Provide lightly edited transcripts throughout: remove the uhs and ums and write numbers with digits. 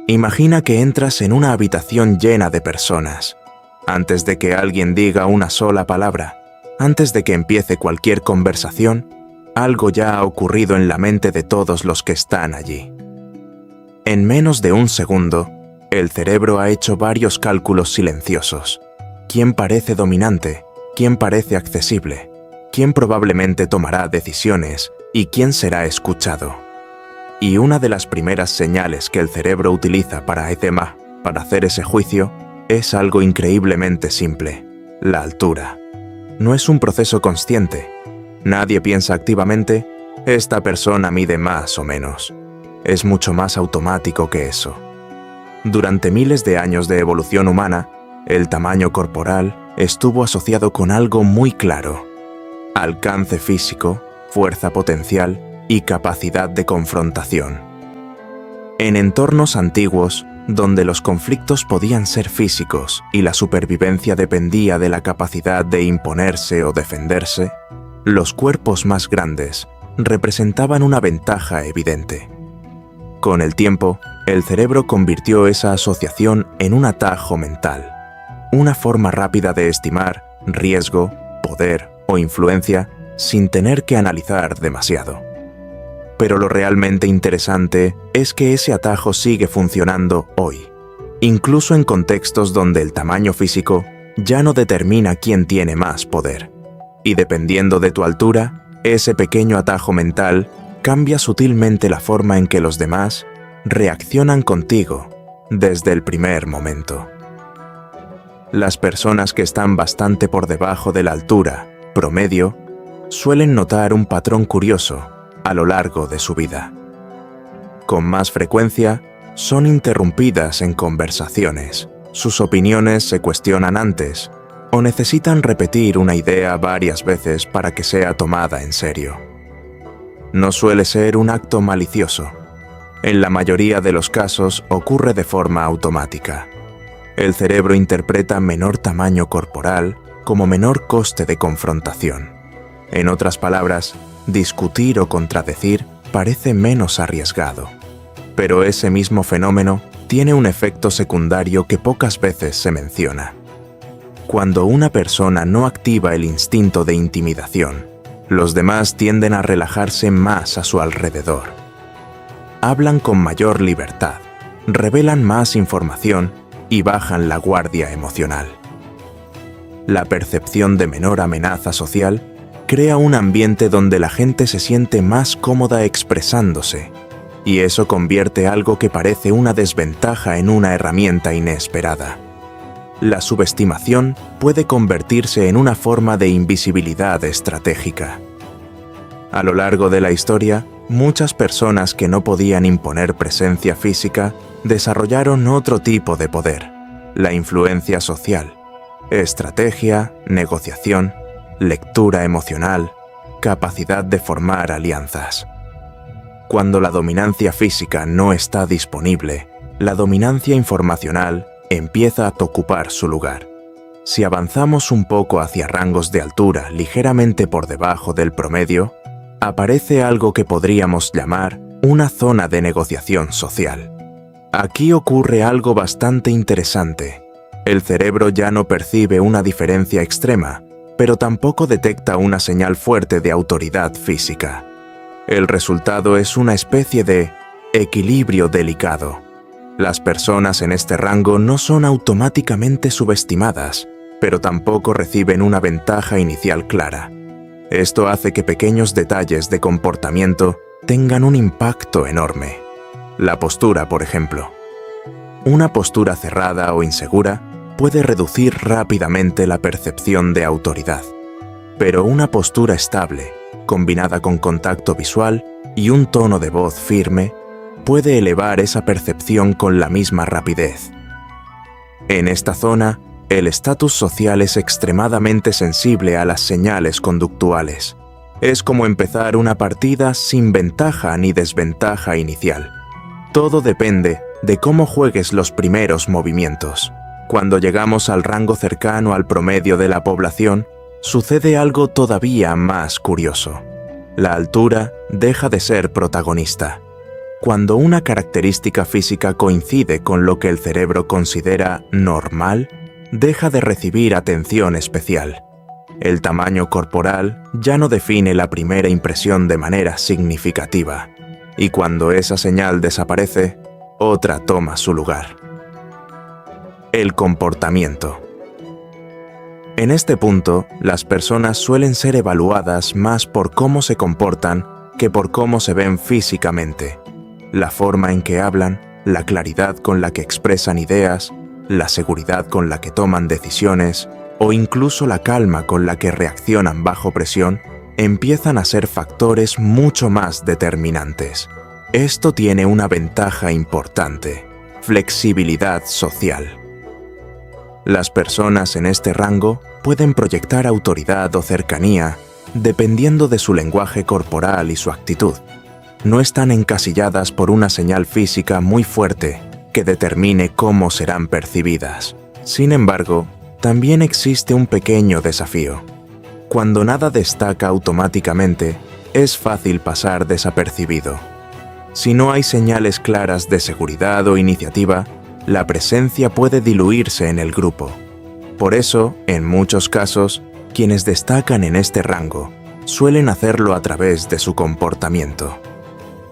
Imagina que entras en una habitación llena de personas. Antes de que alguien diga una sola palabra, antes de que empiece cualquier conversación, algo ya ha ocurrido en la mente de todos los que están allí. En menos de un segundo, el cerebro ha hecho varios cálculos silenciosos. ¿Quién parece dominante? ¿Quién parece accesible? ¿Quién probablemente tomará decisiones? ¿Y quién será escuchado? Y una de las primeras señales que el cerebro utiliza para hacer ese juicio, es algo increíblemente simple: la altura. No es un proceso consciente. Nadie piensa activamente, esta persona mide más o menos. Es mucho más automático que eso. Durante miles de años de evolución humana, el tamaño corporal estuvo asociado con algo muy claro: alcance físico, fuerza potencial y capacidad de confrontación. En entornos antiguos, donde los conflictos podían ser físicos y la supervivencia dependía de la capacidad de imponerse o defenderse, los cuerpos más grandes representaban una ventaja evidente. Con el tiempo, el cerebro convirtió esa asociación en un atajo mental, una forma rápida de estimar riesgo, poder o influencia sin tener que analizar demasiado. Pero lo realmente interesante es que ese atajo sigue funcionando hoy, incluso en contextos donde el tamaño físico ya no determina quién tiene más poder. Y dependiendo de tu altura, ese pequeño atajo mental cambia sutilmente la forma en que los demás reaccionan contigo desde el primer momento. Las personas que están bastante por debajo de la altura promedio suelen notar un patrón curioso a lo largo de su vida. Con más frecuencia, son interrumpidas en conversaciones, sus opiniones se cuestionan antes, o necesitan repetir una idea varias veces para que sea tomada en serio. No suele ser un acto malicioso. En la mayoría de los casos ocurre de forma automática. El cerebro interpreta menor tamaño corporal como menor coste de confrontación. En otras palabras, discutir o contradecir parece menos arriesgado. Pero ese mismo fenómeno tiene un efecto secundario que pocas veces se menciona. Cuando una persona no activa el instinto de intimidación, los demás tienden a relajarse más a su alrededor. Hablan con mayor libertad, revelan más información y bajan la guardia emocional. La percepción de menor amenaza social crea un ambiente donde la gente se siente más cómoda expresándose, y eso convierte algo que parece una desventaja en una herramienta inesperada. La subestimación puede convertirse en una forma de invisibilidad estratégica. A lo largo de la historia, muchas personas que no podían imponer presencia física desarrollaron otro tipo de poder: la influencia social, estrategia, negociación, lectura emocional, capacidad de formar alianzas. Cuando la dominancia física no está disponible, la dominancia informacional empieza a ocupar su lugar. Si avanzamos un poco hacia rangos de altura ligeramente por debajo del promedio, aparece algo que podríamos llamar una zona de negociación social. Aquí ocurre algo bastante interesante. El cerebro ya no percibe una diferencia extrema, pero tampoco detecta una señal fuerte de autoridad física. El resultado es una especie de equilibrio delicado. Las personas en este rango no son automáticamente subestimadas, pero tampoco reciben una ventaja inicial clara. Esto hace que pequeños detalles de comportamiento tengan un impacto enorme. La postura, por ejemplo. Una postura cerrada o insegura puede reducir rápidamente la percepción de autoridad, pero una postura estable, combinada con contacto visual y un tono de voz firme, puede elevar esa percepción con la misma rapidez. En esta zona, el estatus social es extremadamente sensible a las señales conductuales. Es como empezar una partida sin ventaja ni desventaja inicial. Todo depende de cómo juegues los primeros movimientos. Cuando llegamos al rango cercano al promedio de la población, sucede algo todavía más curioso. La altura deja de ser protagonista. Cuando una característica física coincide con lo que el cerebro considera normal, deja de recibir atención especial. El tamaño corporal ya no define la primera impresión de manera significativa, y cuando esa señal desaparece, otra toma su lugar. El comportamiento. En este punto, las personas suelen ser evaluadas más por cómo se comportan que por cómo se ven físicamente. La forma en que hablan, la claridad con la que expresan ideas, la seguridad con la que toman decisiones o incluso la calma con la que reaccionan bajo presión empiezan a ser factores mucho más determinantes. Esto tiene una ventaja importante: flexibilidad social. Las personas en este rango pueden proyectar autoridad o cercanía dependiendo de su lenguaje corporal y su actitud. No están encasilladas por una señal física muy fuerte que determine cómo serán percibidas. Sin embargo, también existe un pequeño desafío. Cuando nada destaca automáticamente, es fácil pasar desapercibido. Si no hay señales claras de seguridad o iniciativa, la presencia puede diluirse en el grupo. Por eso, en muchos casos, quienes destacan en este rango suelen hacerlo a través de su comportamiento.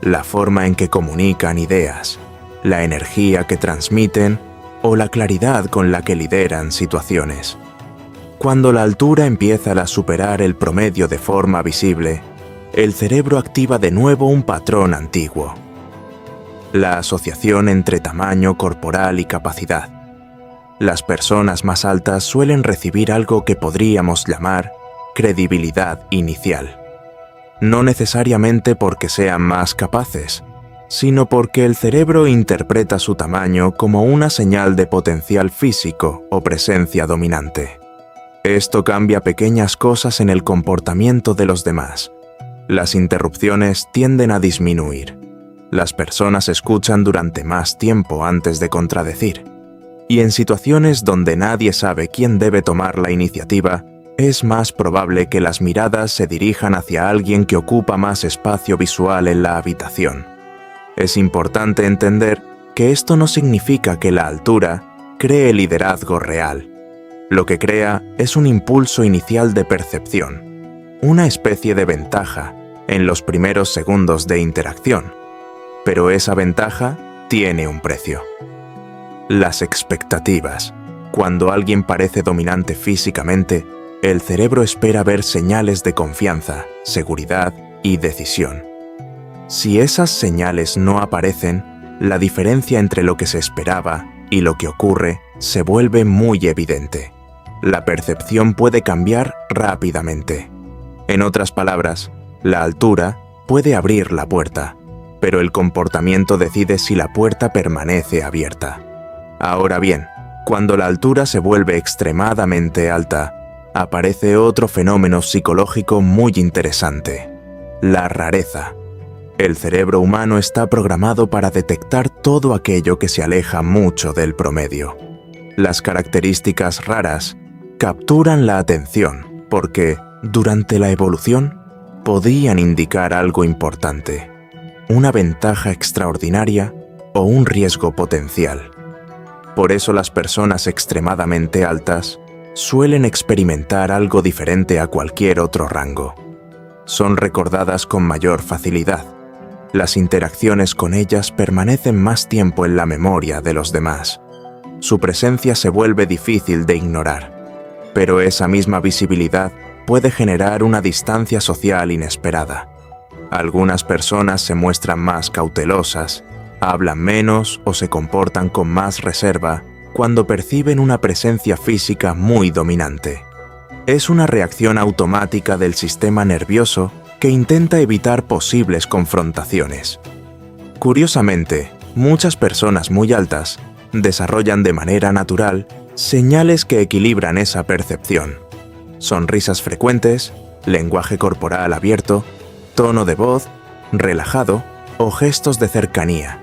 La forma en que comunican ideas, la energía que transmiten o la claridad con la que lideran situaciones. Cuando la altura empieza a superar el promedio de forma visible, el cerebro activa de nuevo un patrón antiguo: la asociación entre tamaño corporal y capacidad. Las personas más altas suelen recibir algo que podríamos llamar credibilidad inicial. No necesariamente porque sean más capaces, sino porque el cerebro interpreta su tamaño como una señal de potencial físico o presencia dominante. Esto cambia pequeñas cosas en el comportamiento de los demás. Las interrupciones tienden a disminuir. Las personas escuchan durante más tiempo antes de contradecir. Y en situaciones donde nadie sabe quién debe tomar la iniciativa, es más probable que las miradas se dirijan hacia alguien que ocupa más espacio visual en la habitación. Es importante entender que esto no significa que la altura cree liderazgo real. Lo que crea es un impulso inicial de percepción, una especie de ventaja en los primeros segundos de interacción. Pero esa ventaja tiene un precio. Las expectativas. Cuando alguien parece dominante físicamente, el cerebro espera ver señales de confianza, seguridad y decisión. Si esas señales no aparecen, la diferencia entre lo que se esperaba y lo que ocurre se vuelve muy evidente. La percepción puede cambiar rápidamente. En otras palabras, la altura puede abrir la puerta, pero el comportamiento decide si la puerta permanece abierta. Ahora bien, cuando la altura se vuelve extremadamente alta, aparece otro fenómeno psicológico muy interesante: la rareza. El cerebro humano está programado para detectar todo aquello que se aleja mucho del promedio. Las características raras capturan la atención porque, durante la evolución, podían indicar algo importante: una ventaja extraordinaria o un riesgo potencial. Por eso las personas extremadamente altas suelen experimentar algo diferente a cualquier otro rango. Son recordadas con mayor facilidad. Las interacciones con ellas permanecen más tiempo en la memoria de los demás. Su presencia se vuelve difícil de ignorar, pero esa misma visibilidad puede generar una distancia social inesperada. Algunas personas se muestran más cautelosas, hablan menos o se comportan con más reserva cuando perciben una presencia física muy dominante. Es una reacción automática del sistema nervioso que intenta evitar posibles confrontaciones. Curiosamente, muchas personas muy altas desarrollan de manera natural señales que equilibran esa percepción: sonrisas frecuentes, lenguaje corporal abierto, tono de voz relajado o gestos de cercanía.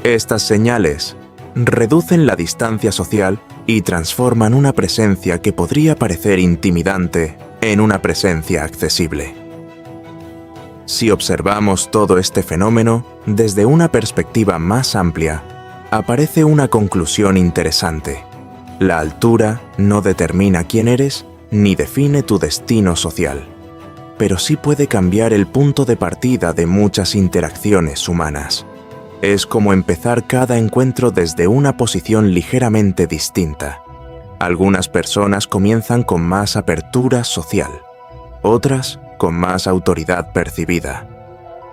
Estas señales reducen la distancia social y transforman una presencia que podría parecer intimidante en una presencia accesible. Si observamos todo este fenómeno desde una perspectiva más amplia, aparece una conclusión interesante. La altura no determina quién eres ni define tu destino social, pero sí puede cambiar el punto de partida de muchas interacciones humanas. Es como empezar cada encuentro desde una posición ligeramente distinta. Algunas personas comienzan con más apertura social, otras con más autoridad percibida,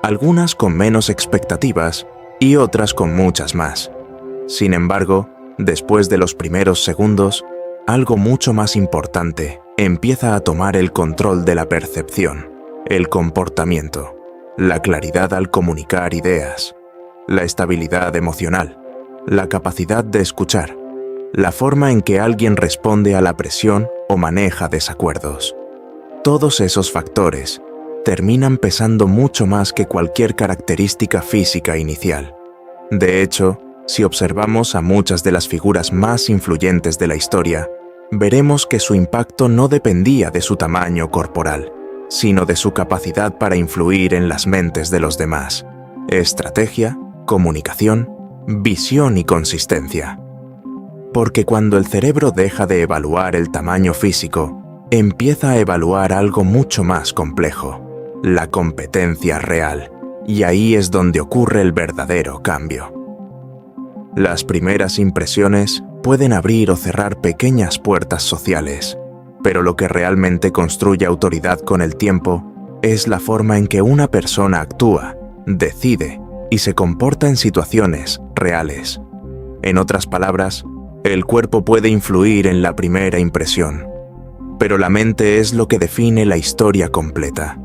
algunas con menos expectativas y otras con muchas más. Sin embargo, después de los primeros segundos, algo mucho más importante empieza a tomar el control de la percepción, el comportamiento, la claridad al comunicar ideas, la estabilidad emocional, la capacidad de escuchar, la forma en que alguien responde a la presión o maneja desacuerdos. Todos esos factores terminan pesando mucho más que cualquier característica física inicial. De hecho, si observamos a muchas de las figuras más influyentes de la historia, veremos que su impacto no dependía de su tamaño corporal, sino de su capacidad para influir en las mentes de los demás. Estrategia, comunicación, visión y consistencia. Porque cuando el cerebro deja de evaluar el tamaño físico, empieza a evaluar algo mucho más complejo, la competencia real, y ahí es donde ocurre el verdadero cambio. Las primeras impresiones pueden abrir o cerrar pequeñas puertas sociales, pero lo que realmente construye autoridad con el tiempo es la forma en que una persona actúa, decide y se comporta en situaciones reales. En otras palabras, el cuerpo puede influir en la primera impresión, pero la mente es lo que define la historia completa.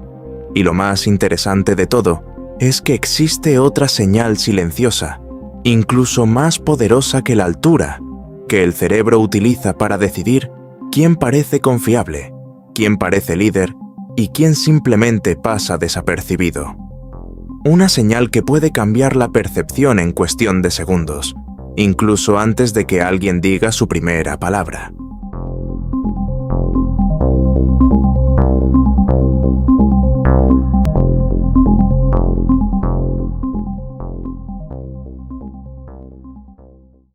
Y lo más interesante de todo es que existe otra señal silenciosa, incluso más poderosa que la altura, que el cerebro utiliza para decidir quién parece confiable, quién parece líder y quién simplemente pasa desapercibido. Una señal que puede cambiar la percepción en cuestión de segundos, incluso antes de que alguien diga su primera palabra.